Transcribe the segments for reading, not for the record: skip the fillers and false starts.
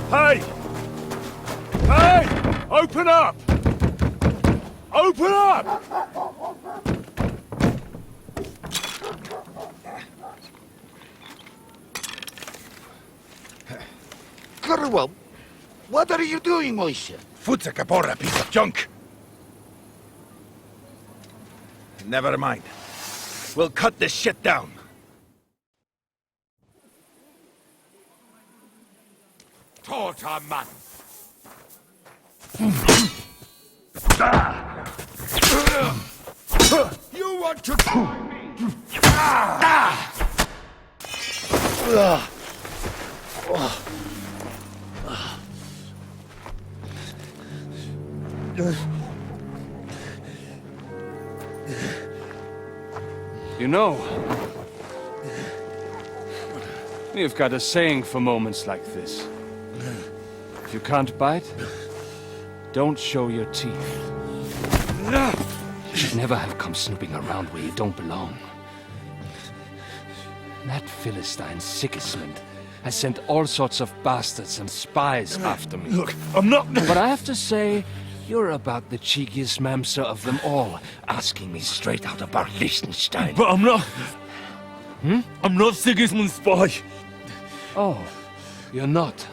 Hey! Hey! Open up! Open up! Underworld, what are you doing, Moishe? Futsa Capora, piece of junk! Never mind. We'll cut this shit down. Torta man! You want to try me? You know, we've got a saying for moments like this. If you can't bite, don't show your teeth. You should never have come snooping around where you don't belong. That Philistine Sigismund has sent all sorts of bastards and spies after me. Look, I'm not... But I have to say, you're about the cheekiest mamser of them all, asking me straight out about Liechtenstein. But I'm not... I'm not Sigismund's spy. Oh, you're not.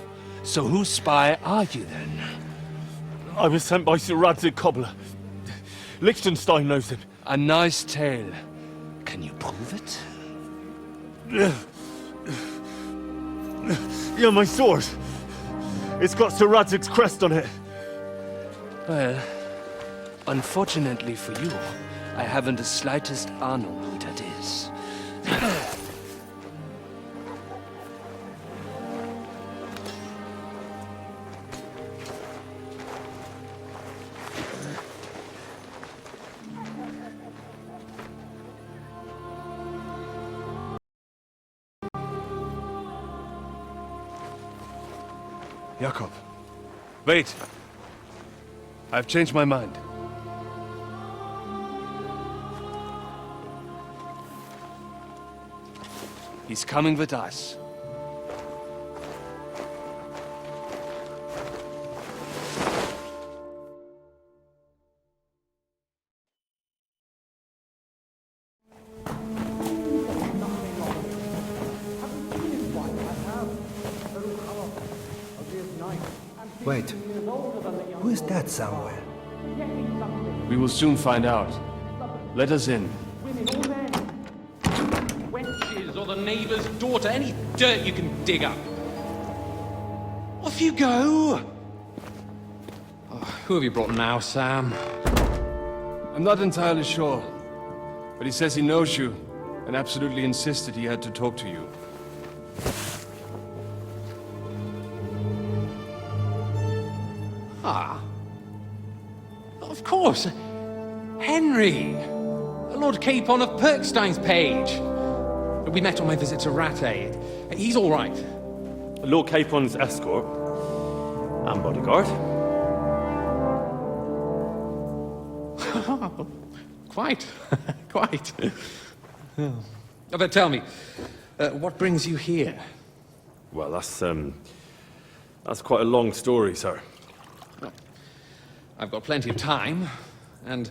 So whose spy are you then? I was sent by Sir Radzig Cobbler. Liechtenstein knows him. A nice tale. Can you prove it? Yeah, my sword. It's got Sir Radzig's crest on it. Well, unfortunately for you, I haven't the slightest ahnung who that is. Jakob. Wait. I've changed my mind. He's coming with us. Wait, who is that somewhere? We will soon find out. Let us in. Wenches or the neighbour's daughter, any dirt you can dig up. Off you go! Oh, who have you brought now, Sam? I'm not entirely sure, but he says he knows you and absolutely insisted he had to talk to you. Ah. Of course. Henry. Lord Capon of Perkstein's page. We met on my visit to Rattay. He's all right. Lord Capon's escort and bodyguard. Quite. Quite. Oh, but tell me, what brings you here? Well, that's quite a long story, sir. I've got plenty of time, and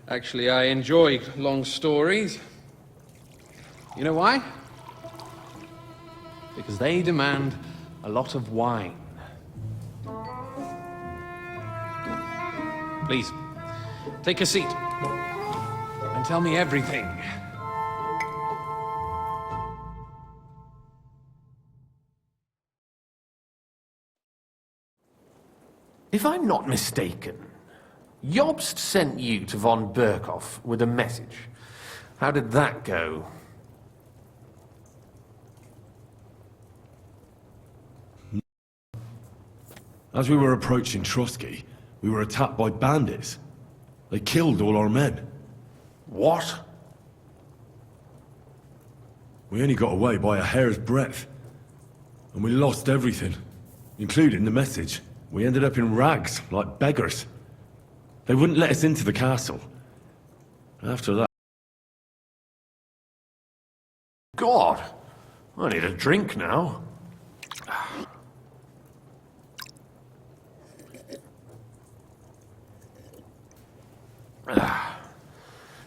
Actually, I enjoy long stories. You know why? Because they demand a lot of wine. Please, take a seat and tell me everything. If I'm not mistaken, Jobst sent you to von Berkhoff with a message. How did that go? As we were approaching Trotsky, we were attacked by bandits. They killed all our men. What? We only got away by a hair's breadth. And we lost everything, including the message. We ended up in rags, like beggars. They wouldn't let us into the castle. After that... God, I need a drink now.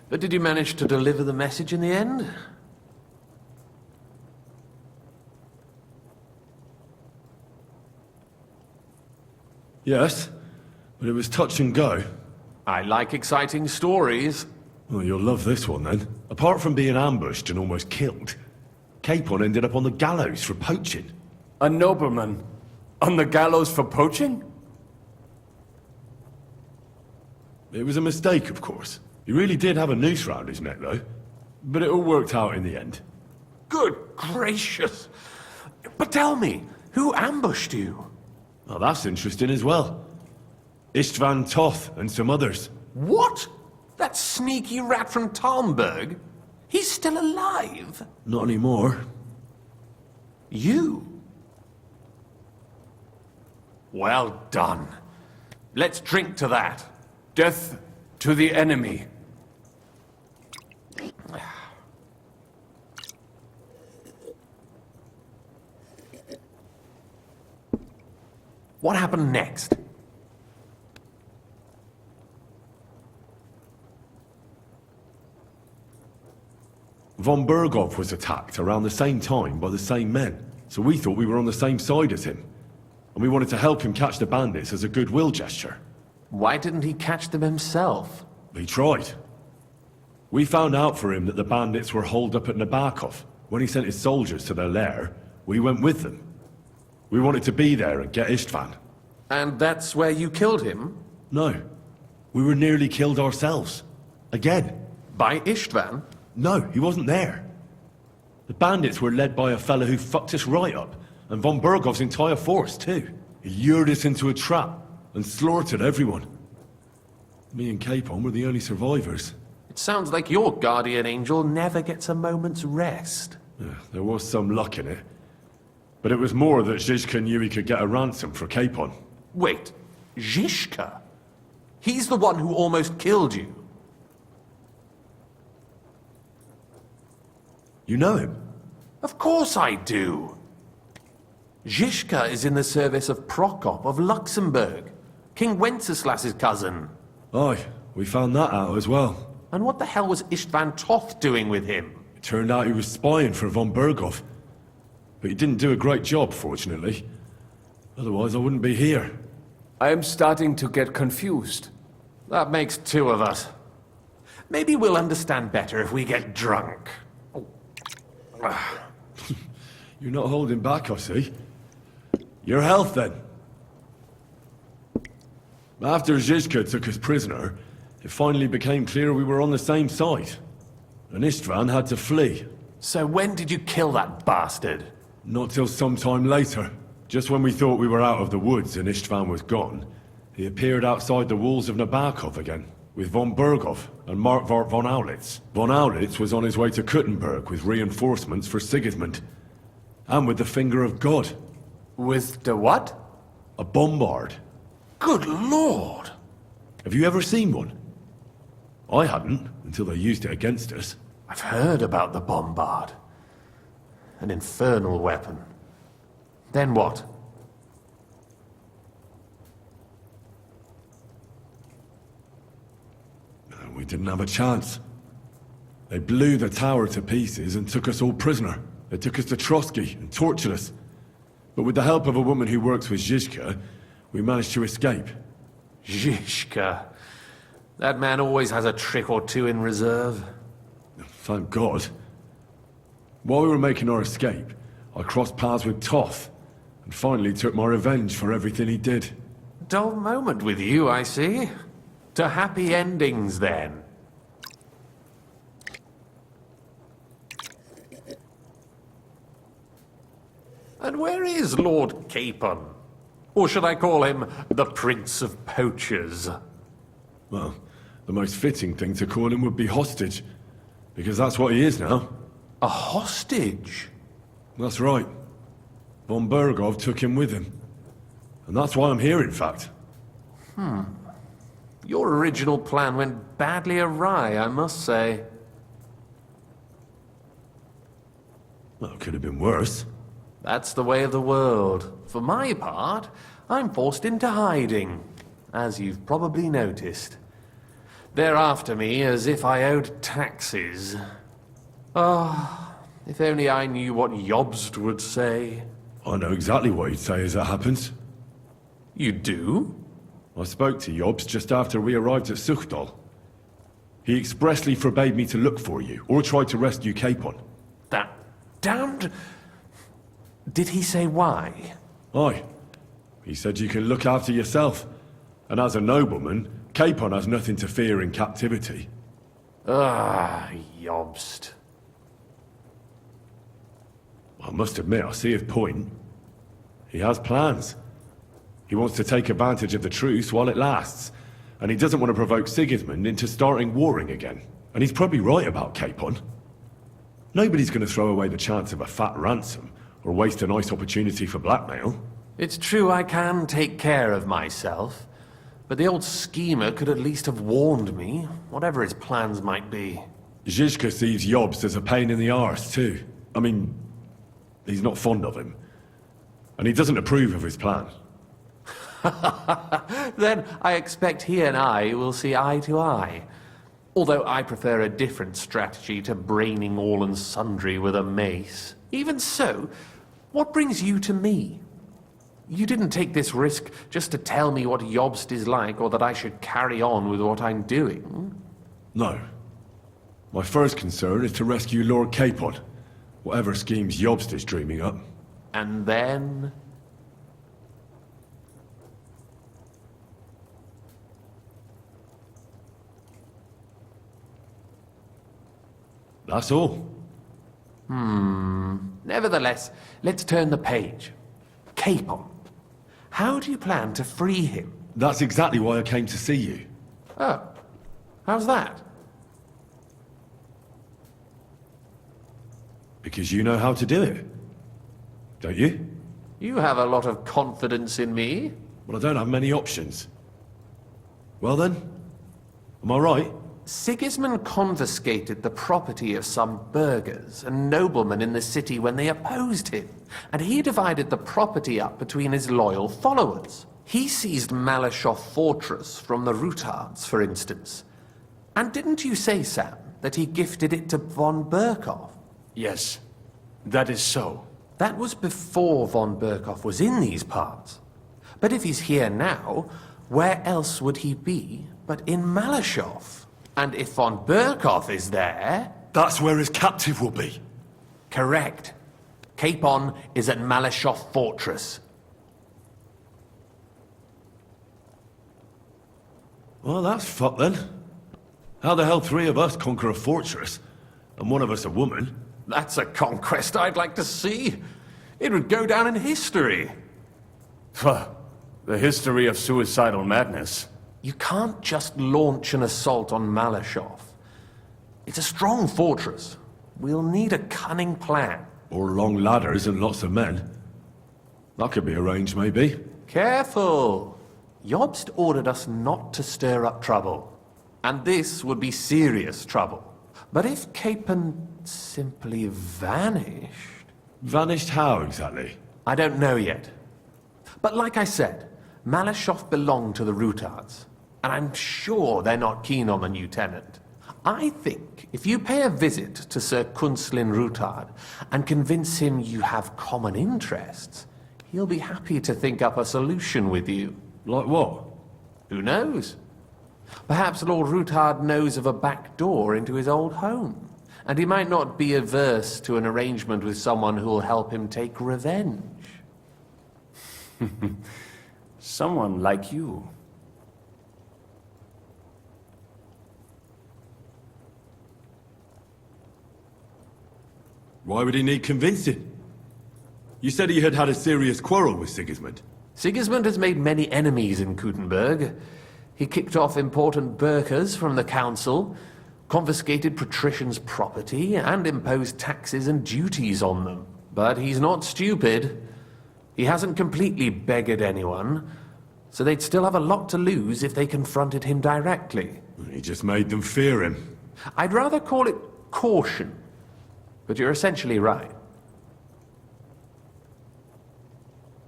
But did you manage to deliver the message in the end? Yes, but it was touch and go. I like exciting stories. Well, you'll love this one then. Apart from being ambushed and almost killed, Capon ended up on the gallows for poaching. A nobleman on the gallows for poaching? It was a mistake, of course. He really did have a noose round his neck, though. But it all worked out in the end. Good gracious! But tell me, who ambushed you? Well, that's interesting as well. Istvan Toth and some others. What? That sneaky rat from Talmberg? He's still alive? Not anymore. You? Well done. Let's drink to that. Death to the enemy. What happened next? Von Berghoff was attacked around the same time by the same men, so we thought we were on the same side as him. And we wanted to help him catch the bandits as a goodwill gesture. Why didn't he catch them himself? He tried. We found out for him that the bandits were holed up at Nabokov. When he sent his soldiers to their lair, we went with them. We wanted to be there and get Istvan. And that's where you killed him? No. We were nearly killed ourselves. Again. By Istvan? No, he wasn't there. The bandits were led by a fella who fucked us right up, and von Bergov's entire force, too. He lured us into a trap and slaughtered everyone. Me and Capon were the only survivors. It sounds like your guardian angel never gets a moment's rest. Yeah, there was some luck in it. But it was more that Zizka knew he could get a ransom for Capon. Wait, Zizka? He's the one who almost killed you. You know him? Of course I do. Zizka is in the service of Prokop of Luxembourg, King Wenceslas's cousin. Aye, we found that out as well. And what the hell was Istvan Toth doing with him? It turned out he was spying for von Berghoff. But he didn't do a great job, fortunately. Otherwise, I wouldn't be here. I am starting to get confused. That makes two of us. Maybe we'll understand better if we get drunk. You're not holding back, I see. Your health, then. After Zizka took us prisoner, it finally became clear we were on the same side. And Istvan had to flee. So when did you kill that bastard? Not till some time later. Just when we thought we were out of the woods and Istvan was gone, he appeared outside the walls of Nabokov again, with von Berghoff and Markvart von Aulitz. Von Aulitz was on his way to Kuttenberg with reinforcements for Sigismund. And with the finger of God. With the what? A bombard. Good lord! Have you ever seen one? I hadn't, until they used it against us. I've heard about the bombard. An infernal weapon. Then what? We didn't have a chance. They blew the tower to pieces and took us all prisoner. They took us to Trotsky and tortured us. But with the help of a woman who works with Zizka, we managed to escape. Zizka. That man always has a trick or two in reserve. Thank God. While we were making our escape, I crossed paths with Toth, and finally took my revenge for everything he did. Dull moment with you, I see. To happy endings, then. And where is Lord Capon? Or should I call him the Prince of Poachers? Well, the most fitting thing to call him would be hostage, because that's what he is now. A hostage? That's right. Von Bergov took him with him. And that's why I'm here, in fact. Your original plan went badly awry, I must say. Well, it could have been worse. That's the way of the world. For my part, I'm forced into hiding, as you've probably noticed. They're after me as if I owed taxes. Ah, if only I knew what Jobst would say. I know exactly what he'd say as that happens. You do? I spoke to Jobs just after we arrived at Suchdal. He expressly forbade me to look for you, or try to rescue Capon. That damned... Did he say why? Aye. He said you can look after yourself. And as a nobleman, Capon has nothing to fear in captivity. Ah, Jobst. I must admit, I see his point. He has plans. He wants to take advantage of the truce while it lasts. And he doesn't want to provoke Sigismund into starting warring again. And he's probably right about Capon. Nobody's going to throw away the chance of a fat ransom, or waste a nice opportunity for blackmail. It's true I can take care of myself, but the old schemer could at least have warned me, whatever his plans might be. Zizka sees Jobst as a pain in the arse, too. I mean, he's not fond of him. And he doesn't approve of his plan. Then I expect he and I will see eye to eye. Although I prefer a different strategy to braining all and sundry with a mace. Even so, what brings you to me? You didn't take this risk just to tell me what Jobst is like, or that I should carry on with what I'm doing. No. My first concern is to rescue Lord Capon, whatever schemes Jobst is dreaming up. And then... That's all. Nevertheless, let's turn the page. Capon. How do you plan to free him? That's exactly why I came to see you. Oh, how's that? Because you know how to do it. Don't you? You have a lot of confidence in me. Well, I don't have many options. Well then, am I right? Sigismund confiscated the property of some burghers and noblemen in the city when they opposed him, and he divided the property up between his loyal followers. He seized Malashov Fortress from the Rutards, for instance. And didn't you say, Sam, that he gifted it to von Berkov? Yes, that is so. That was before von Berkov was in these parts. But if he's here now, where else would he be but in Malashov? And if von Berkov is there... That's where his captive will be. Correct. Capon is at Malashov Fortress. Well, that's fucked then. How the hell three of us conquer a fortress, and one of us a woman? That's a conquest I'd like to see. It would go down in history. The history of suicidal madness. You can't just launch an assault on Malashov. It's a strong fortress. We'll need a cunning plan. Or long ladders and lots of men. That could be arranged, maybe. Careful! Jobst ordered us not to stir up trouble. And this would be serious trouble. But if Capon simply vanished... Vanished how, exactly? I don't know yet. But like I said, Malashov belonged to the Rutards. and I'm sure they're not keen on the new tenant. I think if you pay a visit to Sir Kunslin Rutard and convince him you have common interests, he'll be happy to think up a solution with you. Like what? Who knows? Perhaps Lord Rutard knows of a back door into his old home, and he might not be averse to an arrangement with someone who'll help him take revenge. Someone like you. Why would he need convincing? You said he had had a serious quarrel with Sigismund. Sigismund has made many enemies in Kuttenberg. He kicked off important burghers from the council, confiscated patricians' property, and imposed taxes and duties on them. But he's not stupid. He hasn't completely beggared anyone, so they'd still have a lot to lose if they confronted him directly. He just made them fear him. I'd rather call it caution, but you're essentially right.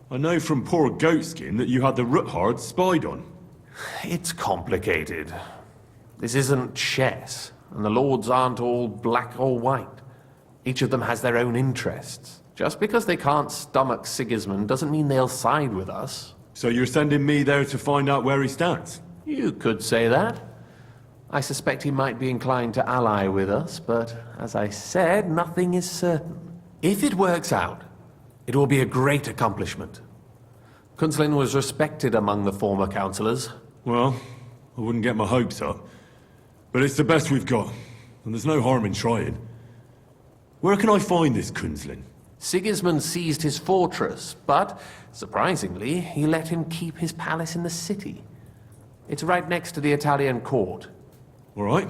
I know from poor Goatskin that you had the Ruthards spied on. It's complicated. This isn't chess, and the lords aren't all black or white. Each of them has their own interests. Just because they can't stomach Sigismund doesn't mean they'll side with us. So you're sending me there to find out where he stands? You could say that. I suspect he might be inclined to ally with us, but as I said, nothing is certain. If it works out, it will be a great accomplishment. Kunslin was respected among the former councillors. Well, I wouldn't get my hopes up. But it's the best we've got, and there's no harm in trying. Where can I find this Kunslin? Sigismund seized his fortress, but, surprisingly, he let him keep his palace in the city. It's right next to the Italian court. All right,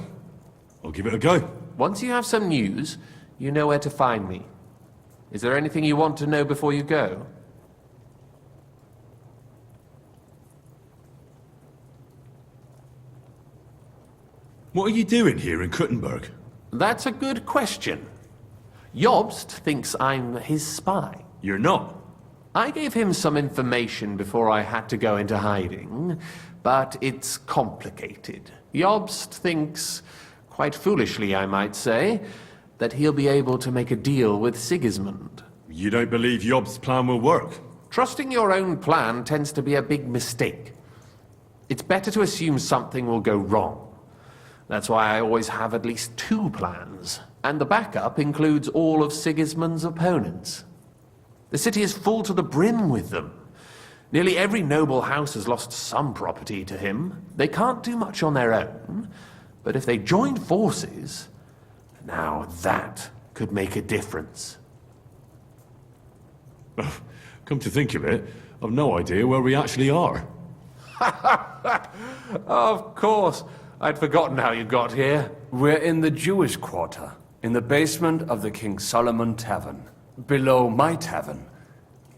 I'll give it a go. Once you have some news, you know where to find me. Is there anything you want to know before you go? What are you doing here in Kuttenberg? That's a good question. Jobst thinks I'm his spy. You're not. I gave him some information before I had to go into hiding, but it's complicated. Jobst thinks, quite foolishly I might say, that he'll be able to make a deal with Sigismund. You don't believe Job's plan will work? Trusting your own plan tends to be a big mistake. It's better to assume something will go wrong. That's why I always have at least 2 plans, and the backup includes all of Sigismund's opponents. The city is full to the brim with them. Nearly every noble house has lost some property to him. They can't do much on their own, but if they joined forces, now that could make a difference. Come to think of it, I've no idea where we actually are. Of course. I'd forgotten how you got here. We're in the Jewish quarter, in the basement of the King Solomon Tavern, below my tavern.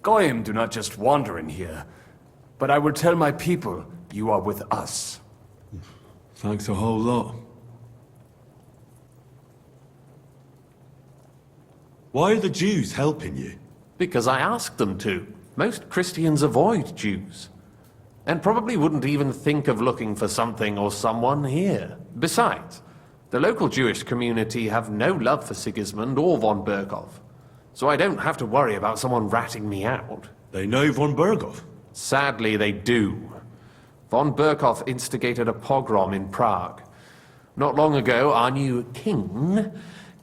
Goyim do not just wander in here, but I will tell my people you are with us. Thanks a whole lot. Why are the Jews helping you? Because I asked them to. Most Christians avoid Jews. And probably wouldn't even think of looking for something or someone here. Besides, the local Jewish community have no love for Sigismund or von Berghoff. So I don't have to worry about someone ratting me out. They know von Berghoff. Sadly, they do. Von Berghoff instigated a pogrom in Prague. Not long ago, our new king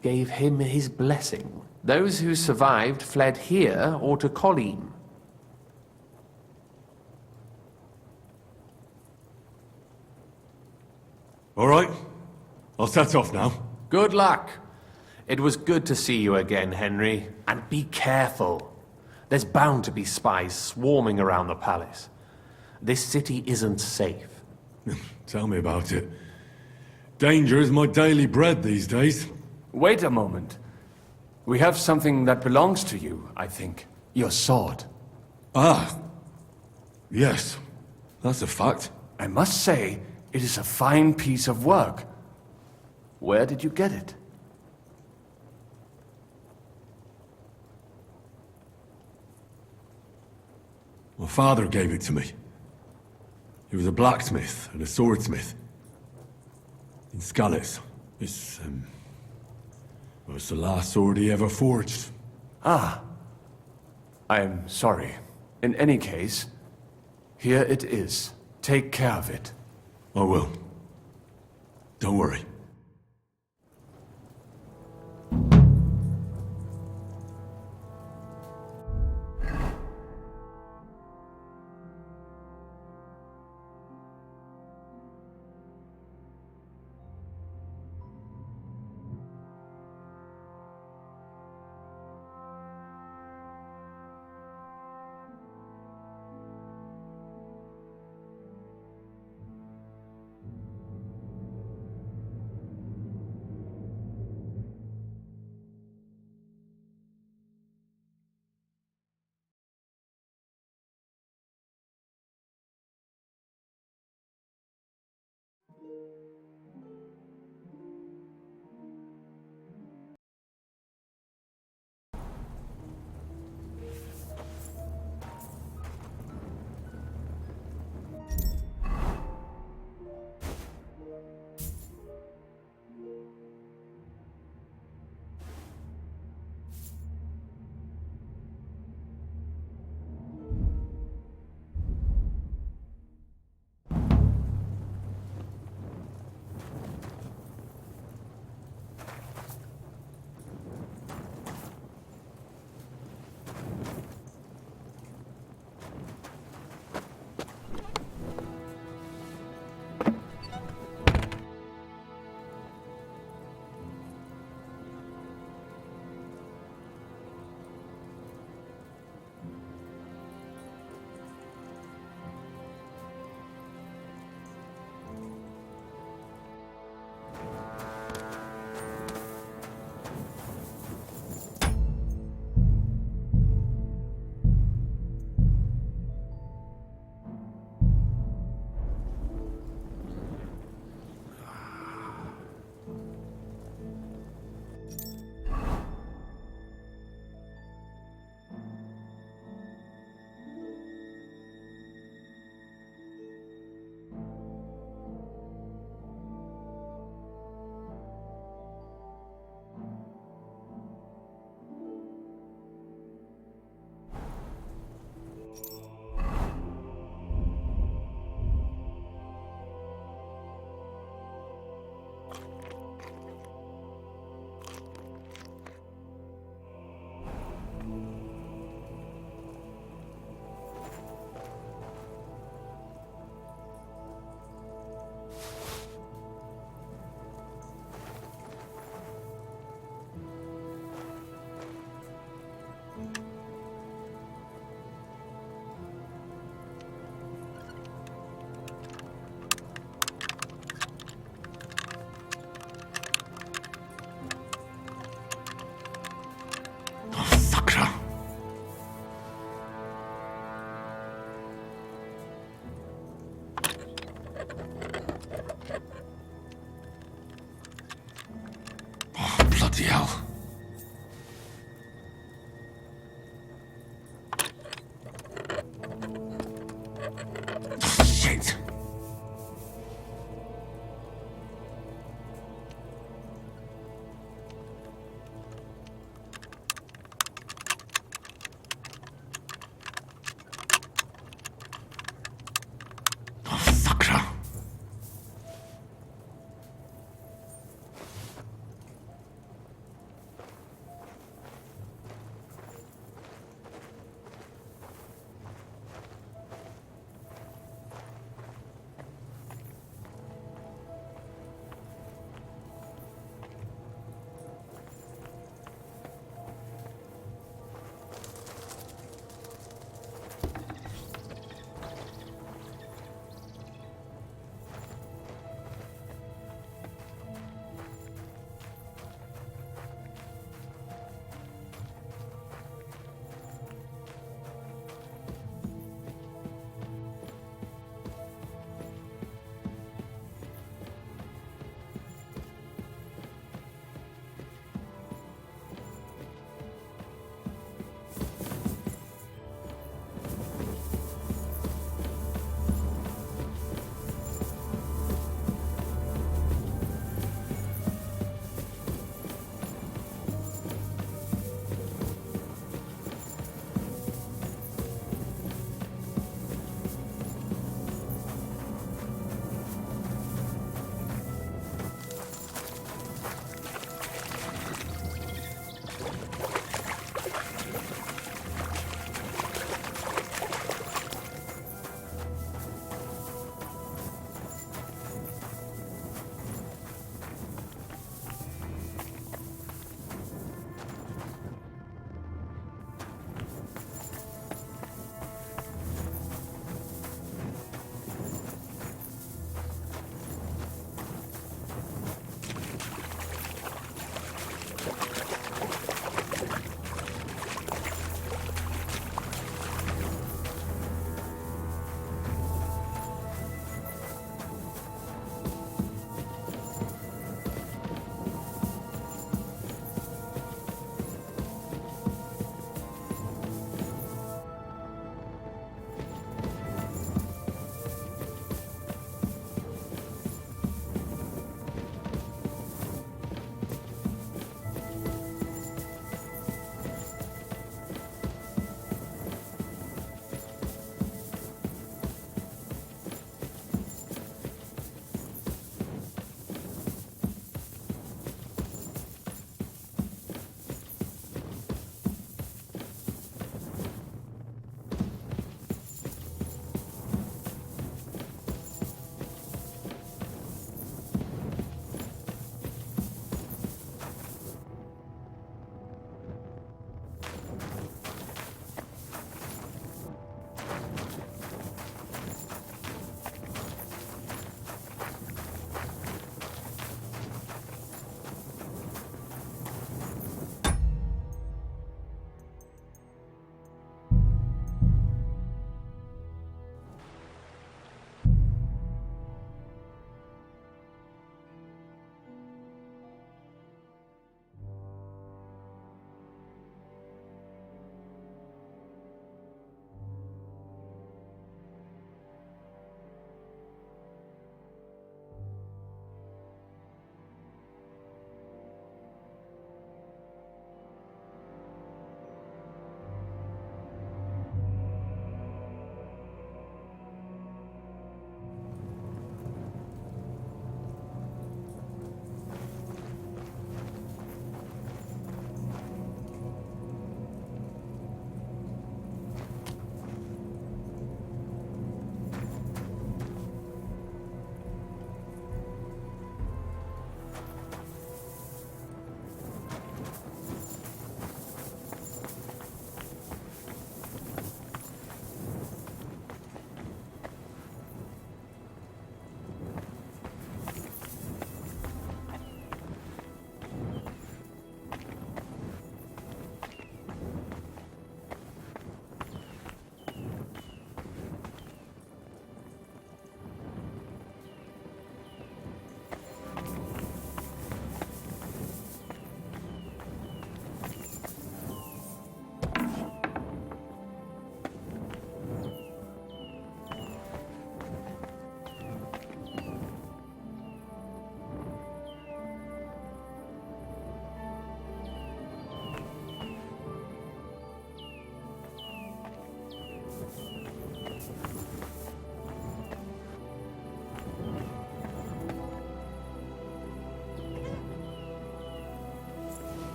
gave him his blessing. Those who survived fled here or to Kolin. All right, I'll set off now. Good luck. It was good to see you again, Henry. And be careful. There's bound to be spies swarming around the palace. This city isn't safe. Tell me about it. Danger is my daily bread these days. Wait a moment. We have something that belongs to you, I think. Your sword. Ah, yes, that's a fact. I must say, it is a fine piece of work. Where did you get it? My father gave it to me. He was a blacksmith and a swordsmith. In Skalitz. Well, it's the last sword he ever forged. Ah. I'm sorry. In any case, here it is. Take care of it. I will. Don't worry.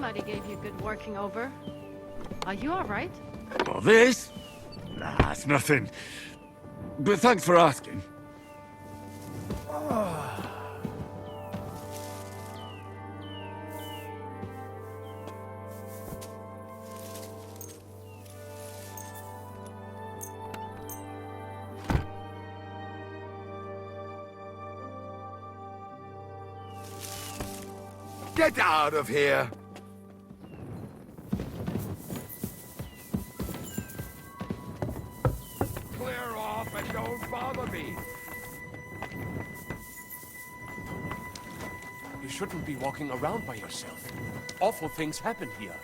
Somebody gave you good working over. Are you all right? Well, this? Nah, it's nothing. But thanks for asking. Get out of here! Clear off and don't bother me! You shouldn't be walking around by yourself. Awful things happen here.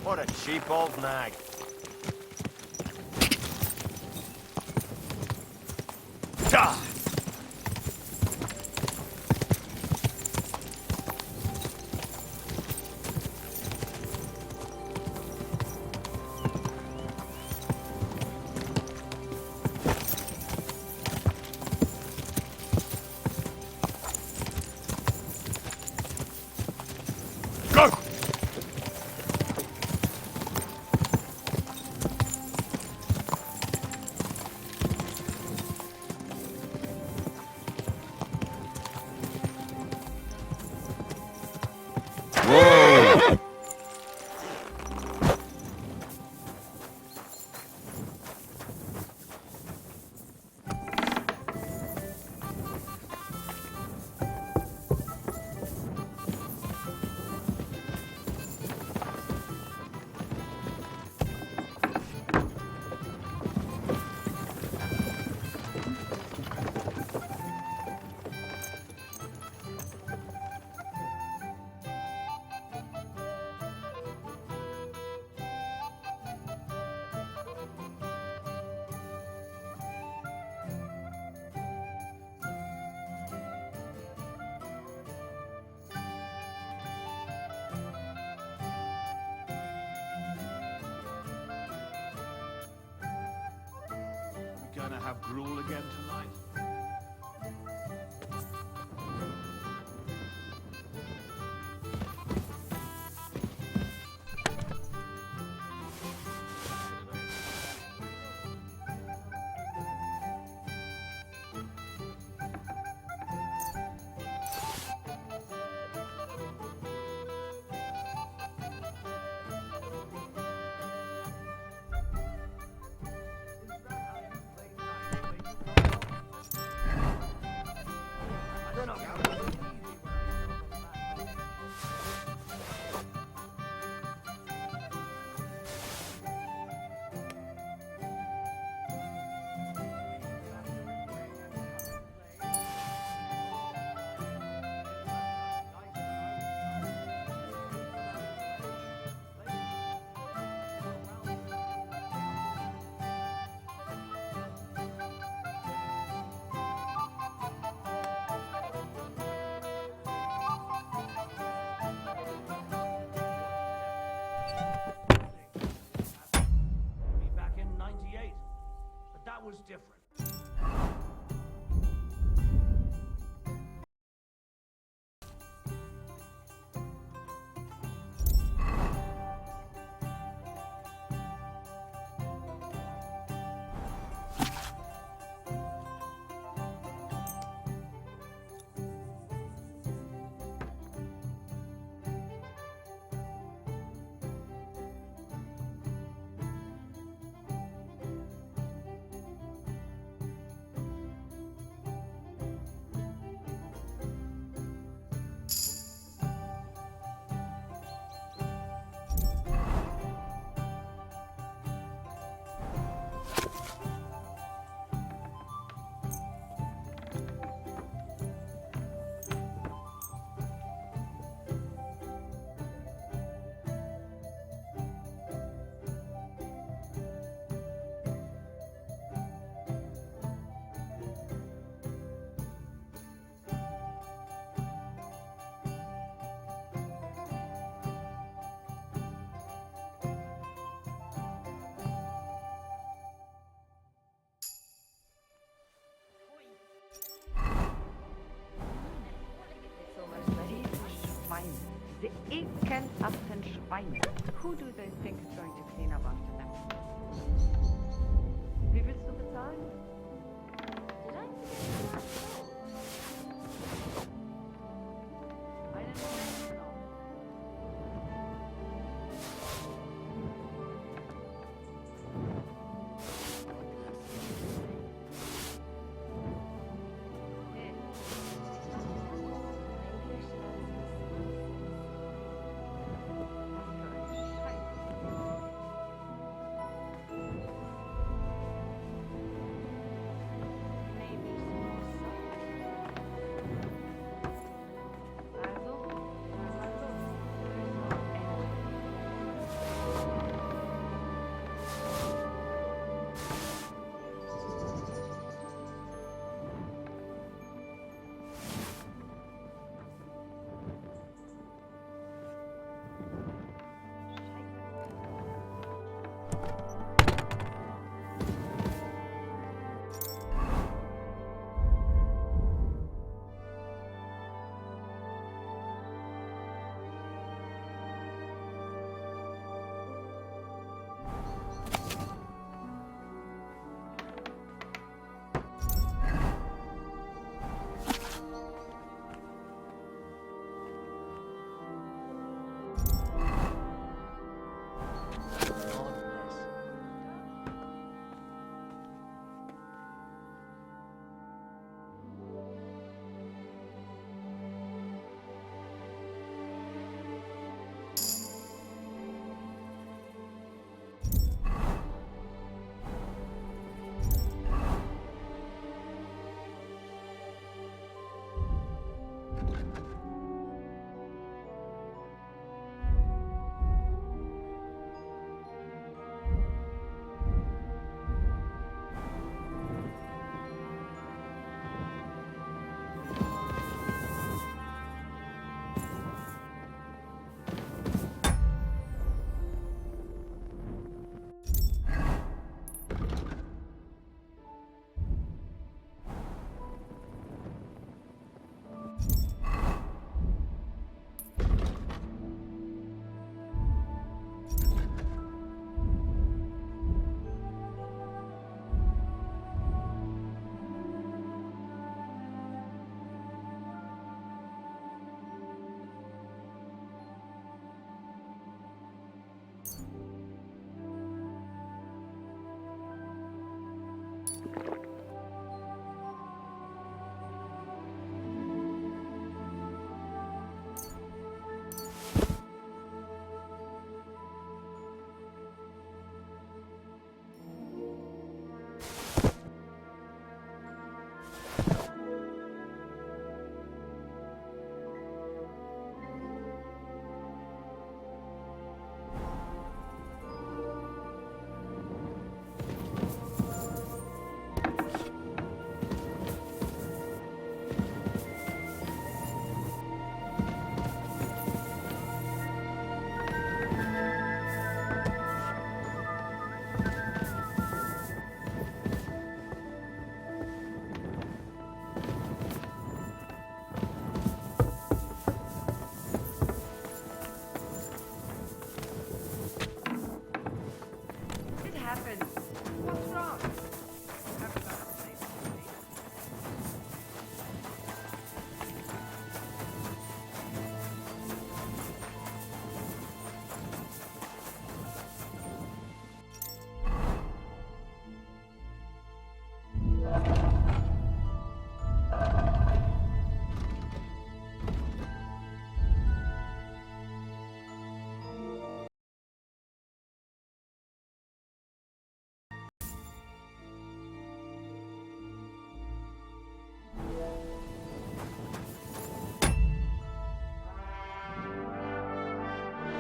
What a cheap old nag. Ah! Go! have gruel again tonight? Back in '98, but that was different. The ekelhaften Schweine. Who do they think is going to clean up after them? Wie willst du bezahlen?